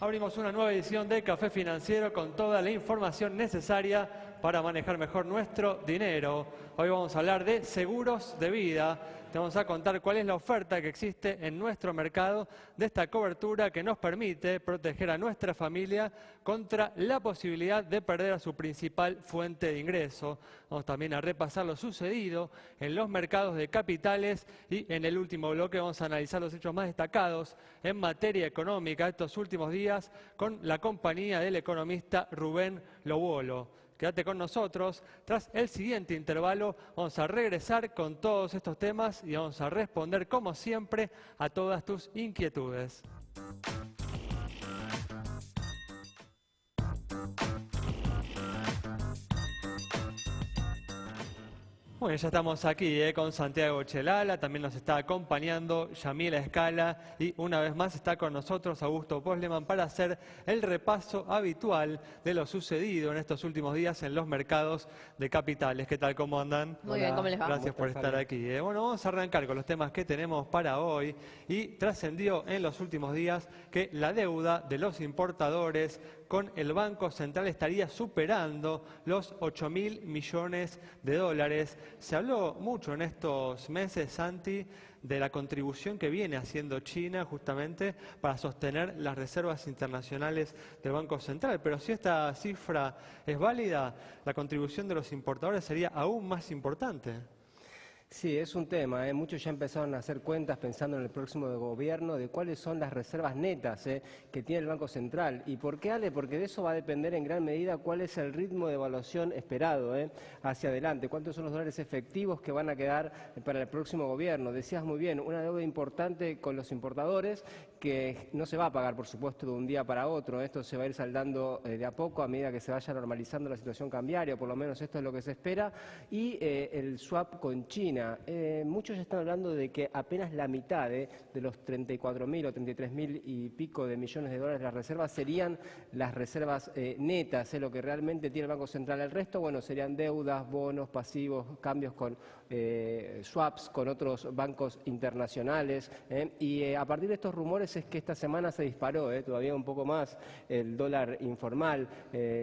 Abrimos una nueva edición de Café Financiero con toda la información necesaria para manejar mejor nuestro dinero. Hoy vamos a hablar de seguros de vida. Te vamos a contar cuál es la oferta que existe en nuestro mercado de esta cobertura que nos permite proteger a nuestra familia contra la posibilidad de perder a su principal fuente de ingreso. Vamos también a repasar lo sucedido en los mercados de capitales y en el último bloque vamos a analizar los hechos más destacados en materia económica estos últimos días con la compañía del economista Rubén Lobolo. Quédate con nosotros. Tras el siguiente intervalo vamos a regresar con todos estos temas y vamos a responder como siempre a todas tus inquietudes. Bueno, ya estamos aquí con Santiago Chelala, también nos está acompañando Yamila Escala y una vez más está con nosotros Augusto Posleman para hacer el repaso habitual de lo sucedido en estos últimos días en los mercados de capitales. ¿Qué tal? ¿Cómo andan? Muy bien, ¿cómo les va? Gracias por estar aquí. Bueno, vamos a arrancar con los temas que tenemos para hoy y trascendió en los últimos días que la deuda de los importadores con el Banco Central estaría superando los 8.000 millones de dólares. Se habló mucho en estos meses, Santi, de la contribución que viene haciendo China justamente para sostener las reservas internacionales del Banco Central. Pero si esta cifra es válida, la contribución de los importadores sería aún más importante. Sí, es un tema. Muchos ya empezaron a hacer cuentas pensando en el próximo gobierno de cuáles son las reservas netas que tiene el Banco Central. ¿Y por qué, Ale? Porque de eso va a depender en gran medida cuál es el ritmo de evaluación esperado hacia adelante, cuántos son los dólares efectivos que van a quedar para el próximo gobierno. Decías muy bien, una deuda importante con los importadores que no se va a pagar, por supuesto, de un día para otro. Esto se va a ir saldando de a poco a medida que se vaya normalizando la situación cambiaria, por lo menos esto es lo que se espera. Y el swap con China. Muchos ya están hablando de que apenas la mitad de los 34.000 o 33.000 y pico de millones de dólares de las reservas serían las reservas netas, lo que realmente tiene el Banco Central. El resto, bueno, serían deudas, bonos, pasivos, cambios con swaps con otros bancos internacionales. Y a partir de estos rumores es que esta semana se disparó todavía un poco más el dólar informal,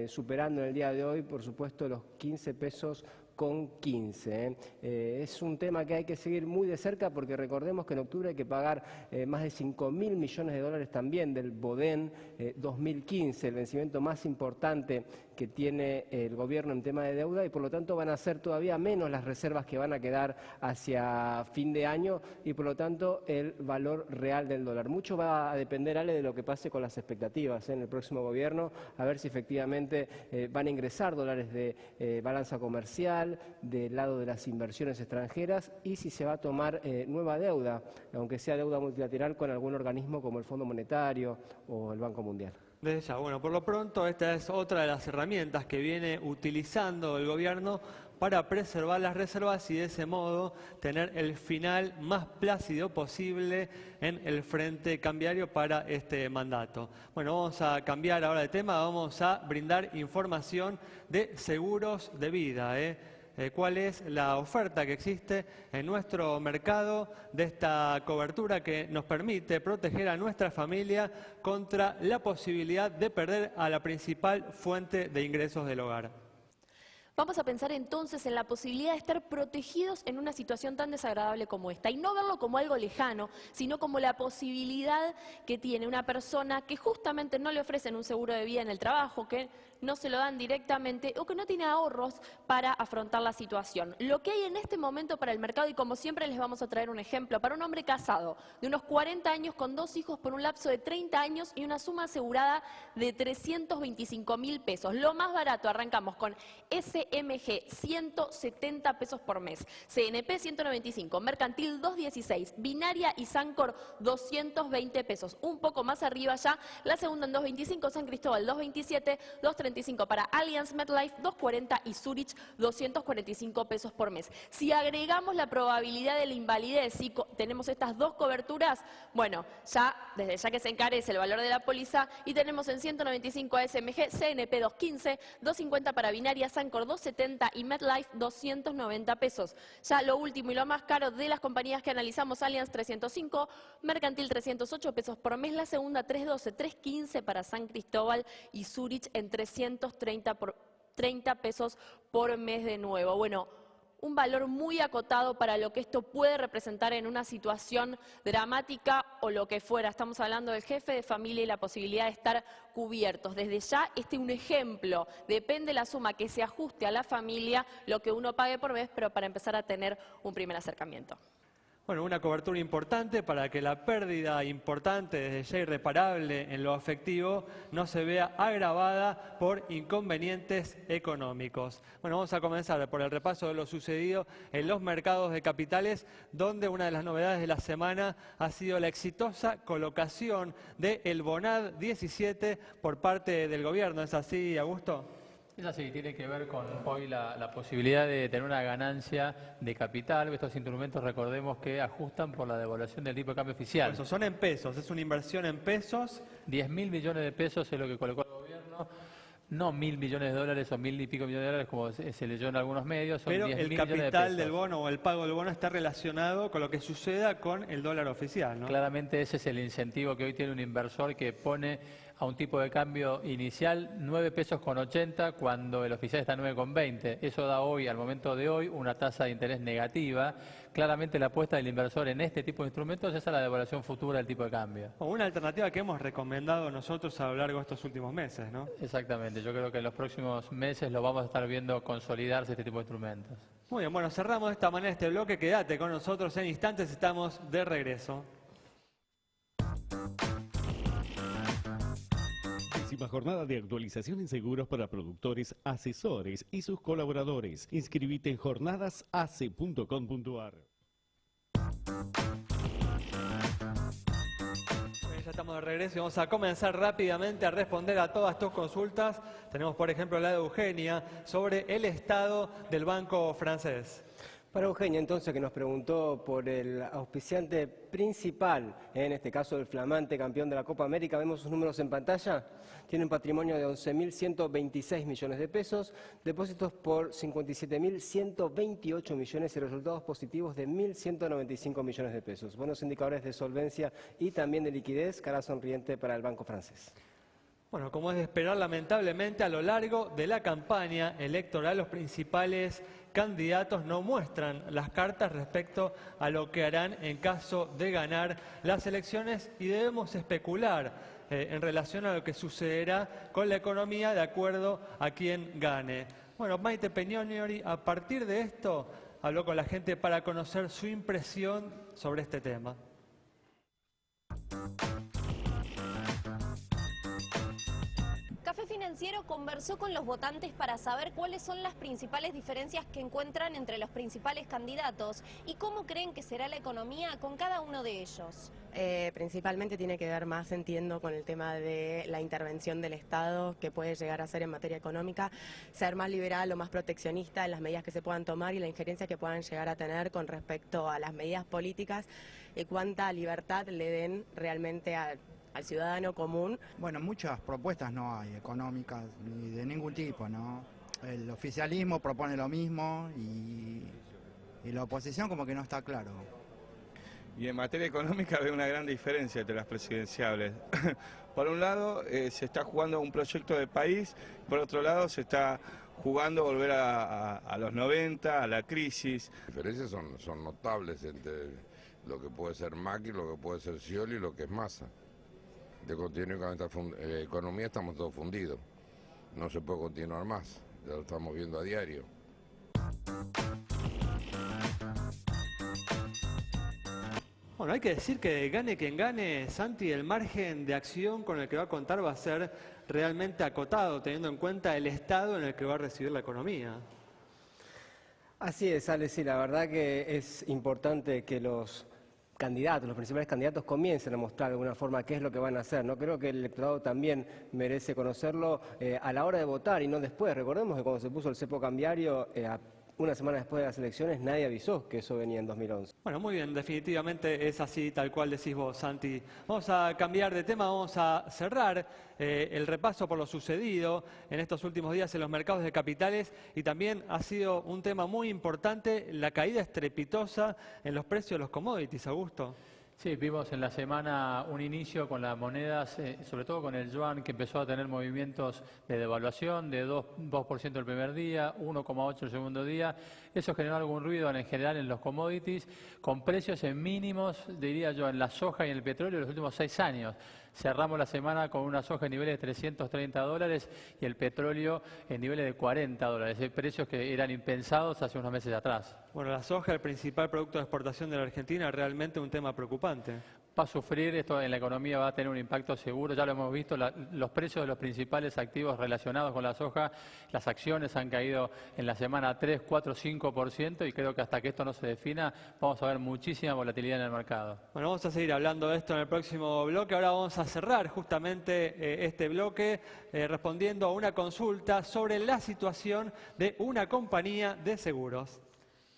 superando en el día de hoy, por supuesto, los 15 pesos con 15. Es un tema que hay que seguir muy de cerca porque recordemos que en octubre hay que pagar más de 5.000 millones de dólares también del BODEN 2015, el vencimiento más importante que tiene el gobierno en tema de deuda y por lo tanto van a ser todavía menos las reservas que van a quedar hacia fin de año y por lo tanto el valor real del dólar. Mucho va a depender, Ale, de lo que pase con las expectativas en el próximo gobierno, a ver si efectivamente van a ingresar dólares de balanza comercial, del lado de las inversiones extranjeras y si se va a tomar nueva deuda, aunque sea deuda multilateral con algún organismo como el Fondo Monetario o el Banco Mundial. Desde ya, bueno, por lo pronto esta es otra de las herramientas que viene utilizando el gobierno para preservar las reservas y de ese modo tener el final más plácido posible en el frente cambiario para este mandato. Bueno, vamos a cambiar ahora de tema, vamos a brindar información de seguros de vida. ¿Cuál es la oferta que existe en nuestro mercado de esta cobertura que nos permite proteger a nuestra familia contra la posibilidad de perder a la principal fuente de ingresos del hogar? Vamos a pensar entonces en la posibilidad de estar protegidos en una situación tan desagradable como esta y no verlo como algo lejano, sino como la posibilidad que tiene una persona que justamente no le ofrecen un seguro de vida en el trabajo, que no se lo dan directamente o que no tiene ahorros para afrontar la situación. Lo que hay en este momento para el mercado, y como siempre les vamos a traer un ejemplo, para un hombre casado de unos 40 años con 2 hijos por un lapso de 30 años y una suma asegurada de 325.000 pesos. Lo más barato, arrancamos con SMG, 170 pesos por mes, CNP 195, Mercantil 216, Binaria y Sancor 220 pesos. Un poco más arriba ya, la segunda en 225, San Cristóbal 227, 235 para Allianz MetLife 240 y Zurich 245 pesos por mes. Si agregamos la probabilidad de la invalidez y tenemos estas dos coberturas, bueno, ya desde ya que se encarece el valor de la póliza y tenemos en 195 a SMG, CNP 215, 250 para Binaria, Sancor 270 y MetLife 290 pesos. Ya lo último y lo más caro de las compañías que analizamos, Allianz 305, Mercantil 308 pesos por mes, la segunda 312, 315 para San Cristóbal y Zurich en 330 pesos por mes de nuevo. Bueno, un valor muy acotado para lo que esto puede representar en una situación dramática o lo que fuera. Estamos hablando del jefe de familia y la posibilidad de estar cubiertos. Desde ya, este es un ejemplo. Depende la suma que se ajuste a la familia, lo que uno pague por mes, pero para empezar a tener un primer acercamiento. Bueno, una cobertura importante para que la pérdida importante, desde ya irreparable en lo afectivo, no se vea agravada por inconvenientes económicos. Bueno, vamos a comenzar por el repaso de lo sucedido en los mercados de capitales, donde una de las novedades de la semana ha sido la exitosa colocación del Bonad 17 por parte del gobierno. ¿Es así, Augusto? Es así, tiene que ver con hoy la posibilidad de tener una ganancia de capital. Estos instrumentos, recordemos que ajustan por la devaluación del tipo de cambio oficial. Por eso, son en pesos, es una inversión en pesos. 10.000 millones de pesos es lo que colocó el gobierno, no 1.000 millones de dólares o 1.000 y pico millones de dólares como se leyó en algunos medios. Son pero 10.000 el millones de capital pesos. del bono o el pago del bono está relacionado con lo que suceda con el dólar oficial, ¿no? Claramente ese es el incentivo que hoy tiene un inversor que pone a un tipo de cambio inicial 9 pesos con 80 cuando el oficial está 9,20. Eso da hoy, al momento de hoy, una tasa de interés negativa. Claramente la apuesta del inversor en este tipo de instrumentos es a la devaluación futura del tipo de cambio. O una alternativa que hemos recomendado nosotros a lo largo de estos últimos meses, ¿no? Exactamente, yo creo que en los próximos meses lo vamos a estar viendo consolidarse este tipo de instrumentos. Muy bien, bueno, cerramos de esta manera este bloque. Quédate con nosotros, en instantes estamos de regreso. Jornada de actualización en seguros para productores, asesores y sus colaboradores. Inscribite en jornadasace.com.ar. Ya estamos de regreso y vamos a comenzar rápidamente a responder a todas tus consultas. Tenemos, por ejemplo, la de Eugenia sobre el estado del banco francés. Para Eugenia, entonces, que nos preguntó por el auspiciante principal, en este caso el flamante campeón de la Copa América, vemos sus números en pantalla, tiene un patrimonio de 11.126 millones de pesos, depósitos por 57.128 millones y resultados positivos de 1.195 millones de pesos. Buenos indicadores de solvencia y también de liquidez, cara sonriente para el banco francés. Bueno, como es de esperar, lamentablemente, a lo largo de la campaña electoral, los principales candidatos no muestran las cartas respecto a lo que harán en caso de ganar las elecciones y debemos especular en relación a lo que sucederá con la economía de acuerdo a quien gane. Bueno, Maite Peñoniori, a partir de esto, habló con la gente para conocer su impresión sobre este tema. Café Financiero conversó con los votantes para saber cuáles son las principales diferencias que encuentran entre los principales candidatos y cómo creen que será la economía con cada uno de ellos. Principalmente tiene que ver más, entiendo, con el tema de la intervención del Estado que puede llegar a ser en materia económica, ser más liberal o más proteccionista en las medidas que se puedan tomar y la injerencia que puedan llegar a tener con respecto a las medidas políticas y cuánta libertad le den realmente al ciudadano común. Bueno, muchas propuestas no hay económicas ni de ningún tipo, ¿no? El oficialismo propone lo mismo y la oposición como que no está claro. Y en materia económica veo una gran diferencia entre las presidenciables. Por un lado se está jugando un proyecto de país, por otro lado se está jugando volver a los 90, a la crisis. Las diferencias son notables entre lo que puede ser Macri, lo que puede ser Scioli y lo que es Massa. De continuar con esta economía estamos todos fundidos. No se puede continuar más, ya lo estamos viendo a diario. Bueno, hay que decir que gane quien gane, Santi, el margen de acción con el que va a contar va a ser realmente acotado, teniendo en cuenta el estado en el que va a recibir la economía. Así es, Ale, sí, la verdad que es importante que los candidatos, los principales candidatos comiencen a mostrar de alguna forma qué es lo que van a hacer. No creo que el electorado también merece conocerlo a la hora de votar y no después. Recordemos que cuando se puso el cepo cambiario, una semana después de las elecciones nadie avisó que eso venía en 2011. Bueno, muy bien, definitivamente es así, tal cual decís vos, Santi. Vamos a cambiar de tema, vamos a cerrar el repaso por lo sucedido en estos últimos días en los mercados de capitales y también ha sido un tema muy importante la caída estrepitosa en los precios de los commodities, Augusto. Sí, vimos en la semana un inicio con las monedas, sobre todo con el yuan, que empezó a tener movimientos de devaluación de 2% el primer día, 1,8 el segundo día. Eso generó algún ruido en general en los commodities, con precios en mínimos, diría yo, en la soja y en el petróleo en los últimos 6 años. Cerramos la semana con una soja en niveles de $330 y el petróleo en niveles de $40, precios que eran impensados hace unos meses atrás. Bueno, la soja, el principal producto de exportación de la Argentina, realmente un tema preocupante. Va a sufrir, esto en la economía va a tener un impacto seguro, ya lo hemos visto, los precios de los principales activos relacionados con la soja, las acciones han caído en la semana 3, 4, 5% y creo que hasta que esto no se defina vamos a ver muchísima volatilidad en el mercado. Bueno, vamos a seguir hablando de esto en el próximo bloque, ahora vamos a cerrar justamente este bloque respondiendo a una consulta sobre la situación de una compañía de seguros.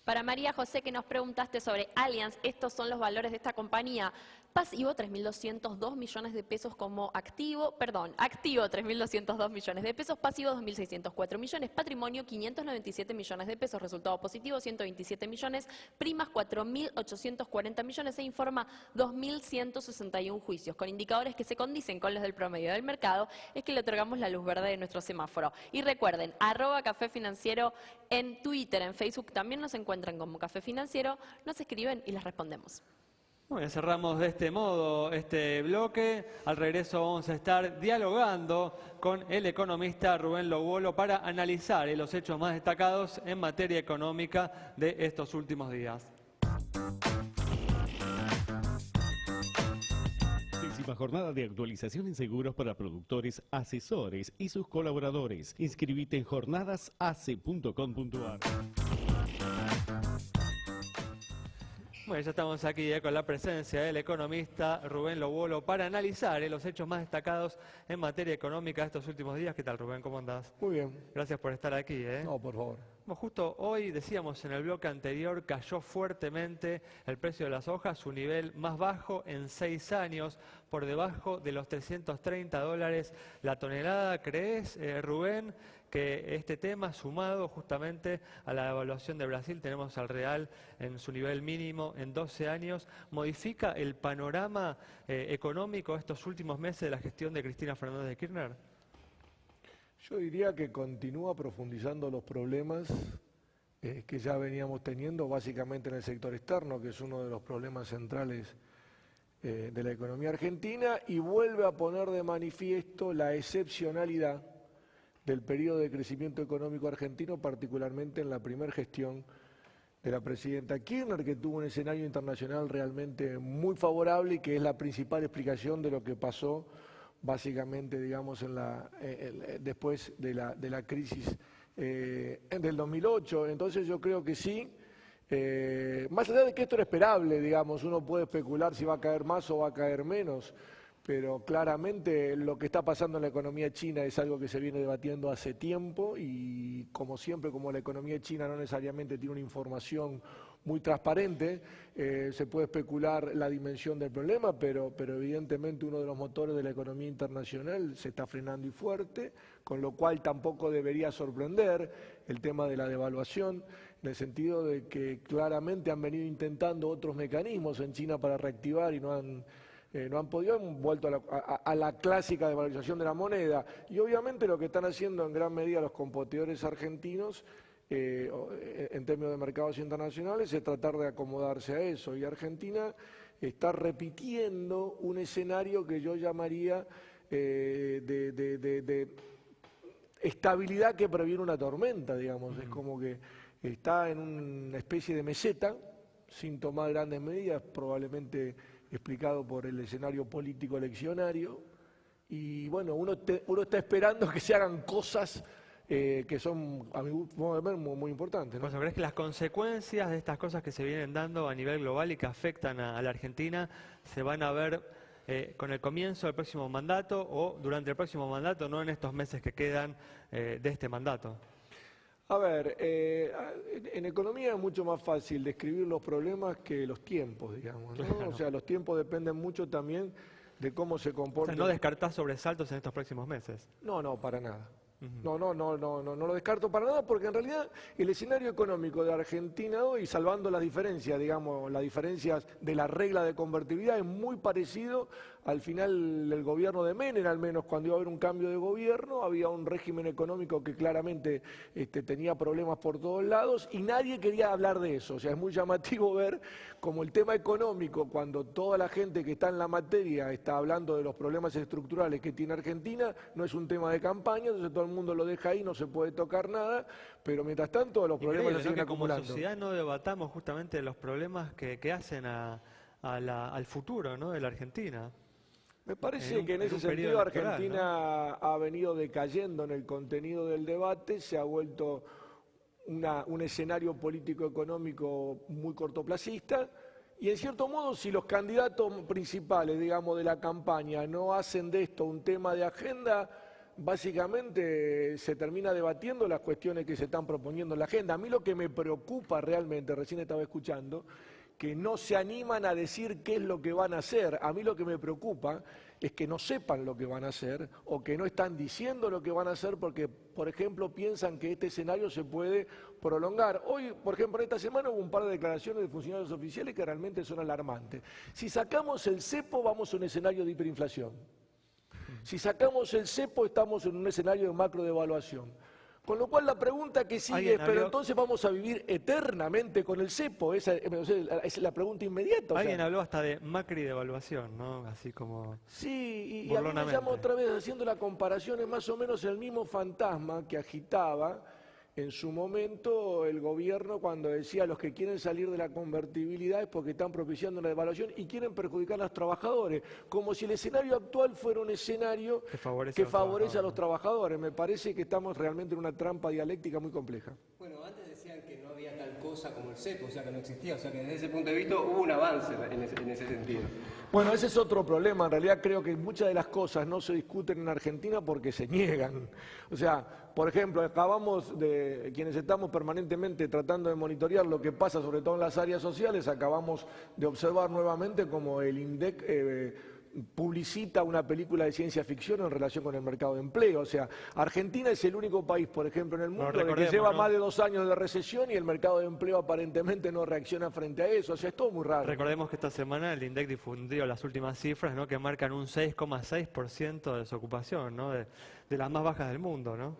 Para María José, que nos preguntaste sobre Allianz, estos son los valores de esta compañía. Pasivo, 3.202 millones de pesos como activo, activo 3.202 millones de pesos, pasivo 2.604 millones, patrimonio 597 millones de pesos, resultado positivo 127 millones, primas 4.840 millones, se informa 2.161 juicios, con indicadores que se condicen con los del promedio del mercado, es que le otorgamos la luz verde de nuestro semáforo. Y recuerden, @Café Financiero en Twitter, en Facebook también nos encuentran como Café Financiero, nos escriben y les respondemos. Bueno, cerramos de este modo este bloque. Al regreso vamos a estar dialogando con el economista Rubén Lobolo para analizar los hechos más destacados en materia económica de estos últimos días. Décima jornada de actualización en seguros para productores, asesores y sus colaboradores. Inscribite en jornadasace.com.ar. Bueno, ya estamos aquí con la presencia del economista Rubén Lobolo para analizar los hechos más destacados en materia económica de estos últimos días. ¿Qué tal, Rubén? ¿Cómo andás? Muy bien. Gracias por estar aquí. No, por favor. Bueno, justo hoy, decíamos en el bloque anterior, cayó fuertemente el precio de las hojas, su nivel más bajo en 6 años, por debajo de los $330 la tonelada. ¿Crees, Rubén, que este tema, sumado justamente a la devaluación de Brasil, tenemos al real en su nivel mínimo en 12 años, modifica el panorama económico estos últimos meses de la gestión de Cristina Fernández de Kirchner? Yo diría que continúa profundizando los problemas que ya veníamos teniendo, básicamente en el sector externo, que es uno de los problemas centrales de la economía argentina, y vuelve a poner de manifiesto la excepcionalidad del periodo de crecimiento económico argentino, particularmente en la primera gestión de la presidenta Kirchner, que tuvo un escenario internacional realmente muy favorable y que es la principal explicación de lo que pasó básicamente, digamos, después de la crisis del 2008. Entonces yo creo que sí, más allá de que esto era esperable, digamos, uno puede especular si va a caer más o va a caer menos, pero claramente lo que está pasando en la economía china es algo que se viene debatiendo hace tiempo y como siempre, como la economía china no necesariamente tiene una información muy transparente, se puede especular la dimensión del problema, pero evidentemente uno de los motores de la economía internacional se está frenando y fuerte, con lo cual tampoco debería sorprender el tema de la devaluación, en el sentido de que claramente han venido intentando otros mecanismos en China para reactivar y no han podido, han vuelto a la clásica devalorización de la moneda. Y obviamente lo que están haciendo en gran medida los competidores argentinos en términos de mercados internacionales es tratar de acomodarse a eso. Y Argentina está repitiendo un escenario que yo llamaría de estabilidad que previene una tormenta, digamos. Es como que está en una especie de meseta, sin tomar grandes medidas, probablemente explicado por el escenario político eleccionario, y bueno, uno está esperando que se hagan cosas que son, a mi modo de ver, muy importantes, ¿no? ¿Crees que las consecuencias de estas cosas que se vienen dando a nivel global y que afectan a la Argentina se van a ver con el comienzo del próximo mandato o durante el próximo mandato, no en estos meses que quedan de este mandato? A ver, en economía es mucho más fácil describir los problemas que los tiempos, digamos, ¿no? Claro. O sea, los tiempos dependen mucho también de cómo se O comporta. sea, no descartás sobresaltos en estos próximos meses. No, para nada. No lo descarto para nada porque en realidad el escenario económico de Argentina hoy, salvando las diferencias, digamos, las diferencias de la regla de convertibilidad, es muy parecido al final del gobierno de Menem, al menos cuando iba a haber un cambio de gobierno, había un régimen económico que claramente tenía problemas por todos lados y nadie quería hablar de eso. O sea, es muy llamativo ver como el tema económico, cuando toda la gente que está en la materia está hablando de los problemas estructurales que tiene Argentina, no es un tema de campaña, entonces todo el mundo lo deja ahí, no se puede tocar nada, pero mientras tanto los problemas Increíble, se siguen ¿no? Que como acumulando. sociedad no debatamos justamente los problemas que hacen al futuro, ¿no, de la Argentina. Me parece que en ese sentido Argentina ha venido decayendo en el contenido del debate, se ha vuelto un escenario político-económico muy cortoplacista y en cierto modo si los candidatos principales, digamos, de la campaña no hacen de esto un tema de agenda, básicamente se termina debatiendo las cuestiones que se están proponiendo en la agenda. A mí lo que me preocupa realmente, recién estaba escuchando, que no se animan a decir qué es lo que van a hacer. A mí lo que me preocupa es que no sepan lo que van a hacer o que no están diciendo lo que van a hacer porque, por ejemplo, piensan que este escenario se puede prolongar. Hoy, por ejemplo, en esta semana hubo un par de declaraciones de funcionarios oficiales que realmente son alarmantes. Si sacamos el cepo, vamos a un escenario de hiperinflación. Si sacamos el cepo, estamos en un escenario de macrodevaluación. Con lo cual la pregunta que sigue es, pero entonces vamos a vivir eternamente con el cepo, esa es la pregunta inmediata. Alguien habló hasta de Macri devaluación, ¿no? Así como... Sí, y a mí me llama otra vez, haciendo la comparación, es más o menos el mismo fantasma que agitaba en su momento el gobierno cuando decía los que quieren salir de la convertibilidad es porque están propiciando una devaluación y quieren perjudicar a los trabajadores, como si el escenario actual fuera un escenario que favorece a los trabajadores. Me parece que estamos realmente en una trampa dialéctica muy compleja. Bueno, antes decían que no había tal cosa como el cepo, o sea que no existía, o sea que desde ese punto de vista hubo un avance en ese sentido. Bueno, ese es otro problema. En realidad creo que muchas de las cosas no se discuten en Argentina porque se niegan. O sea, por ejemplo, acabamos de, quienes estamos permanentemente tratando de monitorear lo que pasa, sobre todo en las áreas sociales, acabamos de observar nuevamente como el INDEC publicita una película de ciencia ficción en relación con el mercado de empleo. O sea, Argentina es el único país, por ejemplo, en el mundo que lleva más de 2 años de recesión y el mercado de empleo aparentemente no reacciona frente a eso. O sea, es todo muy raro. Recordemos que esta semana el INDEC difundió las últimas cifras, ¿no? Que marcan un 6,6% de desocupación, ¿no? De las más bajas del mundo, ¿no?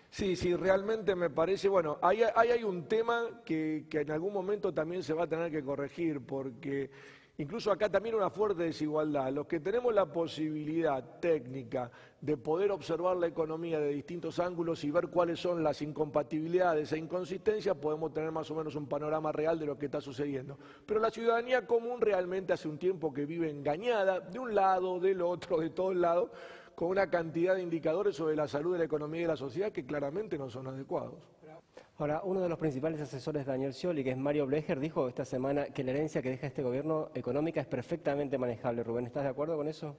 Sí, realmente me parece, bueno, ahí hay un tema que en algún momento también se va a tener que corregir, porque incluso acá también una fuerte desigualdad. Los que tenemos la posibilidad técnica de poder observar la economía de distintos ángulos y ver cuáles son las incompatibilidades e inconsistencias, podemos tener más o menos un panorama real de lo que está sucediendo. Pero la ciudadanía común realmente hace un tiempo que vive engañada, de un lado, del otro, de todos lados, con una cantidad de indicadores sobre la salud de la economía y de la sociedad que claramente no son adecuados. Ahora, uno de los principales asesores de Daniel Scioli, que es Mario Blecher, dijo esta semana que la herencia que deja este gobierno económica es perfectamente manejable. Rubén, ¿estás de acuerdo con eso?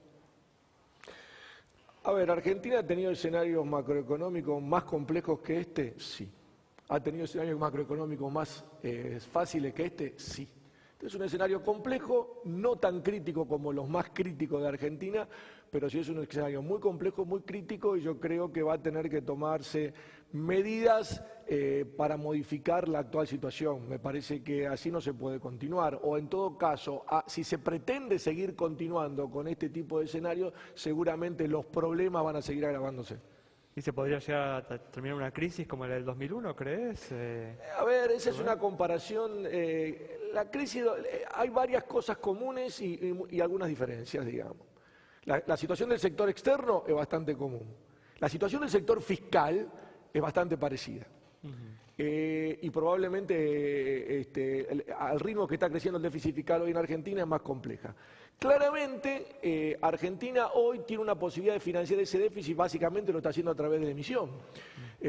A ver, ¿Argentina ha tenido escenarios macroeconómicos más complejos que este? Sí. ¿Ha tenido escenarios macroeconómicos más fáciles que este? Sí. Es un escenario complejo, no tan crítico como los más críticos de Argentina, pero sí es un escenario muy complejo, muy crítico, y yo creo que va a tener que tomarse medidas para modificar la actual situación. Me parece que así no se puede continuar, o en todo caso, si se pretende seguir continuando con este tipo de escenarios, seguramente los problemas van a seguir agravándose. ¿Y se podría llegar a terminar una crisis como la del 2001, crees? A ver, esa es una comparación. La crisis, hay varias cosas comunes y algunas diferencias, digamos. La situación del sector externo es bastante común. La situación del sector fiscal es bastante parecida. Y probablemente al ritmo que está creciendo el déficit fiscal hoy en Argentina es más compleja. Claramente, Argentina hoy tiene una posibilidad de financiar ese déficit, básicamente lo está haciendo a través de la emisión,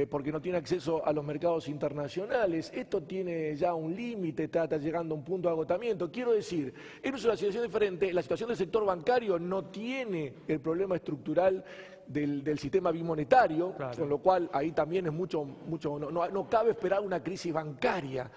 porque no tiene acceso a los mercados internacionales. Esto tiene ya un límite, está llegando a un punto de agotamiento. Quiero decir, es una situación diferente. La situación del sector bancario no tiene el problema estructural del sistema bimonetario, claro, con lo cual ahí también es no cabe esperar una crisis bancaria,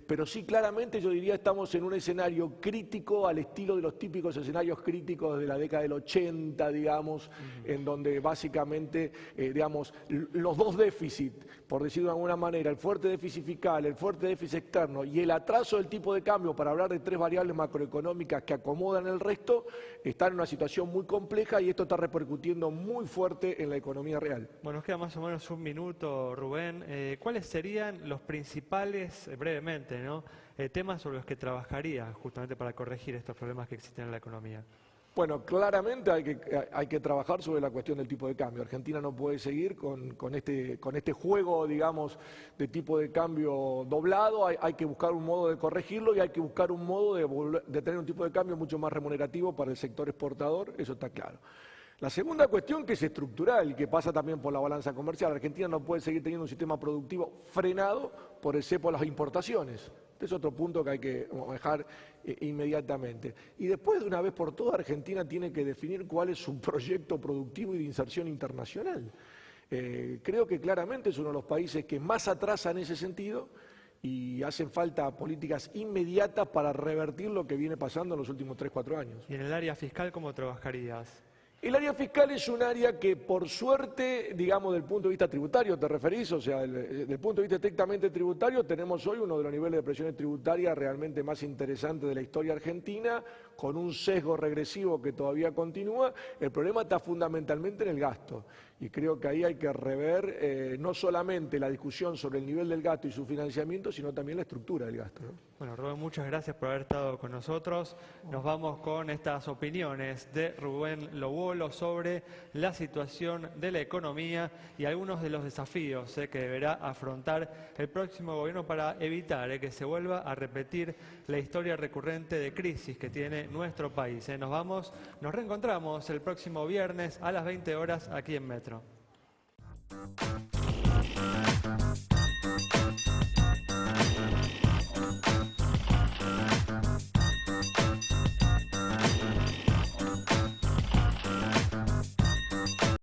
pero sí claramente yo diría estamos en un escenario crítico al estilo de los típicos escenarios críticos de la década del 80, digamos, en donde básicamente, digamos, los dos déficits, por decirlo de alguna manera, el fuerte déficit fiscal, el fuerte déficit externo y el atraso del tipo de cambio, para hablar de tres variables macroeconómicas que acomodan el resto, están en una situación muy compleja y esto está repercutiendo muy fuerte en la economía real. Bueno, nos queda más o menos un minuto, Rubén. ¿Cuáles serían los principales, brevemente, ¿no?, temas sobre los que trabajaría justamente para corregir estos problemas que existen en la economía? Bueno, claramente hay que trabajar sobre la cuestión del tipo de cambio. Argentina no puede seguir con este juego, digamos, de tipo de cambio doblado. Hay que buscar un modo de corregirlo y hay que buscar un modo de tener un tipo de cambio mucho más remunerativo para el sector exportador, eso está claro. La segunda cuestión, que es estructural y que pasa también por la balanza comercial. Argentina no puede seguir teniendo un sistema productivo frenado por el cepo de las importaciones. Este es otro punto que hay que manejar inmediatamente. Y después, de una vez por todas, Argentina tiene que definir cuál es su proyecto productivo y de inserción internacional. Creo que claramente es uno de los países que más atrasa en ese sentido y hacen falta políticas inmediatas para revertir lo que viene pasando en los últimos 3-4 años. ¿Y en el área fiscal cómo trabajarías? El área fiscal es un área que, por suerte, digamos, del punto de vista tributario, ¿te referís? O sea, del punto de vista estrictamente tributario, tenemos hoy uno de los niveles de presiones tributarias realmente más interesantes de la historia argentina, con un sesgo regresivo que todavía continúa. El problema está fundamentalmente en el gasto. Y creo que ahí hay que rever no solamente la discusión sobre el nivel del gasto y su financiamiento, sino también la estructura del gasto, ¿no? Bueno, Rubén, muchas gracias por haber estado con nosotros. Nos vamos con estas opiniones de Rubén Lobolo sobre la situación de la economía y algunos de los desafíos que deberá afrontar el próximo gobierno para evitar que se vuelva a repetir la historia recurrente de crisis que tiene nuestro país. Nos reencontramos el próximo viernes a las 20 horas aquí en Metro.